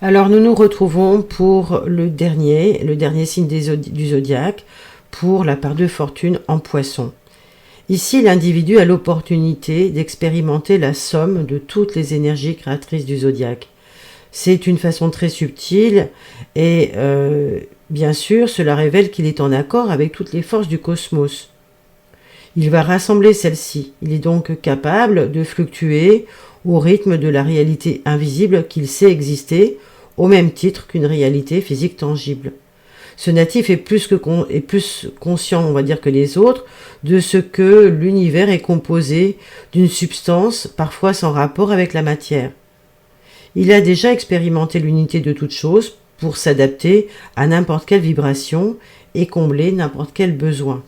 Alors nous nous retrouvons pour le dernier signe du zodiaque, pour la part de fortune en Poisson. Ici, l'individu a l'opportunité d'expérimenter la somme de toutes les énergies créatrices du zodiaque. C'est une façon très subtile et bien sûr, cela révèle qu'il est en accord avec toutes les forces du cosmos. Il va rassembler celles-ci. Il est donc capable de fluctuer au rythme de la réalité invisible qu'il sait exister, au même titre qu'une réalité physique tangible. Ce natif est plus conscient, on va dire, que les autres, de ce que l'univers est composé d'une substance, parfois sans rapport avec la matière. Il a déjà expérimenté l'unité de toute chose pour s'adapter à n'importe quelle vibration et combler n'importe quel besoin.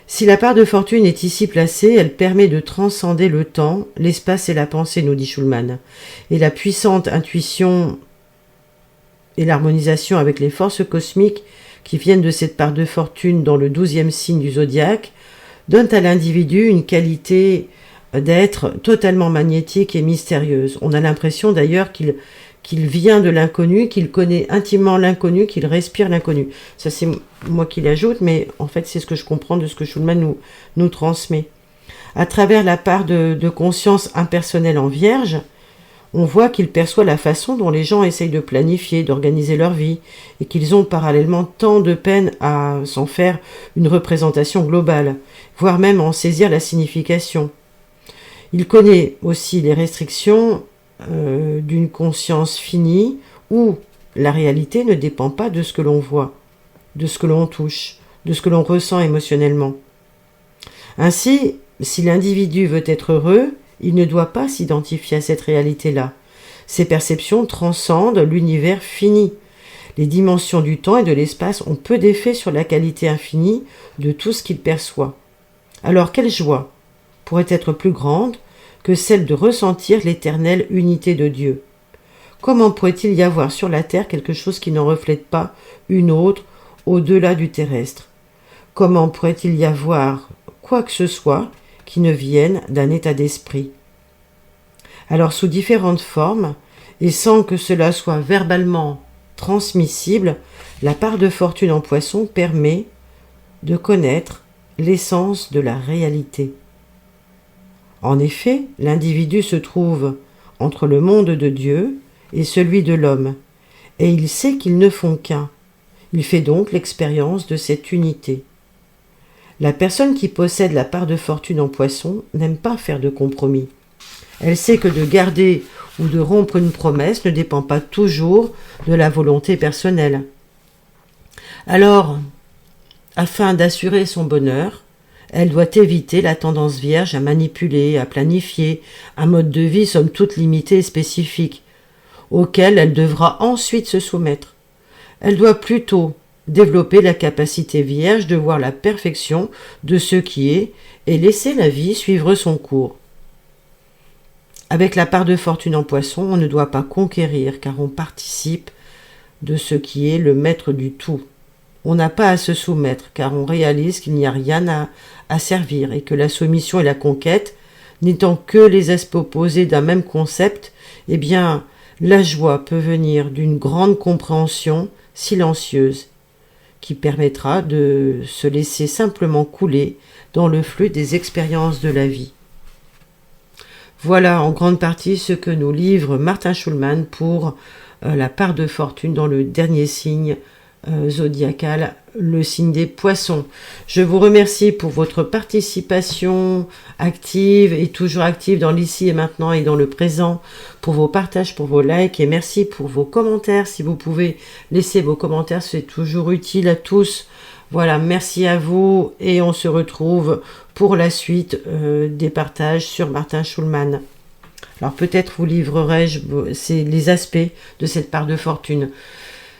Si la part de fortune est ici placée, elle permet de transcender le temps, l'espace et la pensée, nous dit Schulman. Et la puissante intuition et l'harmonisation avec les forces cosmiques qui viennent de cette part de fortune dans le 12e signe du zodiaque donnent à l'individu une qualité d'être totalement magnétique et mystérieuse. On a l'impression d'ailleurs qu'il vient de l'inconnu, qu'il connaît intimement l'inconnu, qu'il respire l'inconnu. Ça, c'est moi qui l'ajoute, mais en fait, c'est ce que je comprends de ce que Schulman nous transmet. À travers la part de conscience impersonnelle en Vierge, on voit qu'il perçoit la façon dont les gens essayent de planifier, d'organiser leur vie, et qu'ils ont parallèlement tant de peine à s'en faire une représentation globale, voire même en saisir la signification. Il connaît aussi les restrictions d'une conscience finie où la réalité ne dépend pas de ce que l'on voit, de ce que l'on touche, de ce que l'on ressent émotionnellement. Ainsi, si l'individu veut être heureux, il ne doit pas s'identifier à cette réalité-là. Ses perceptions transcendent l'univers fini. Les dimensions du temps et de l'espace ont peu d'effet sur la qualité infinie de tout ce qu'il perçoit. Alors quelle joie pourrait être plus grande que celle de ressentir l'éternelle unité de Dieu? Comment pourrait-il y avoir sur la terre quelque chose qui n'en reflète pas une autre au-delà du terrestre? Comment pourrait-il y avoir quoi que ce soit qui ne vienne d'un état d'esprit? Alors sous différentes formes, et sans que cela soit verbalement transmissible, la part de fortune en Poisson permet de connaître l'essence de la réalité. En effet, l'individu se trouve entre le monde de Dieu et celui de l'homme, et il sait qu'ils ne font qu'un. Il fait donc l'expérience de cette unité. La personne qui possède la part de fortune en Poisson n'aime pas faire de compromis. Elle sait que de garder ou de rompre une promesse ne dépend pas toujours de la volonté personnelle. Alors, afin d'assurer son bonheur, elle doit éviter la tendance vierge à manipuler, à planifier, un mode de vie somme toute limité et spécifique, auquel elle devra ensuite se soumettre. Elle doit plutôt développer la capacité vierge de voir la perfection de ce qui est et laisser la vie suivre son cours. Avec la part de fortune en Poisson, on ne doit pas conquérir car on participe de ce qui est le maître du tout. On n'a pas à se soumettre car on réalise qu'il n'y a rien à servir et que la soumission et la conquête, n'étant que les aspects opposés d'un même concept, eh bien, la joie peut venir d'une grande compréhension silencieuse qui permettra de se laisser simplement couler dans le flux des expériences de la vie. Voilà en grande partie ce que nous livre Martin Schulman pour la part de fortune dans le dernier signe zodiacal, le signe des Poissons. Je vous remercie pour votre participation active et toujours active dans l'ici et maintenant et dans le présent, pour vos partages, pour vos likes et merci pour vos commentaires. Si vous pouvez laisser vos commentaires, c'est toujours utile à tous. Voilà, merci à vous et on se retrouve pour la suite des partages sur Martin Schulman. Alors peut-être vous livrerai-je les aspects de cette part de fortune.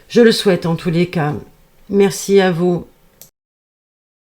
Je le souhaite en tous les cas. Merci à vous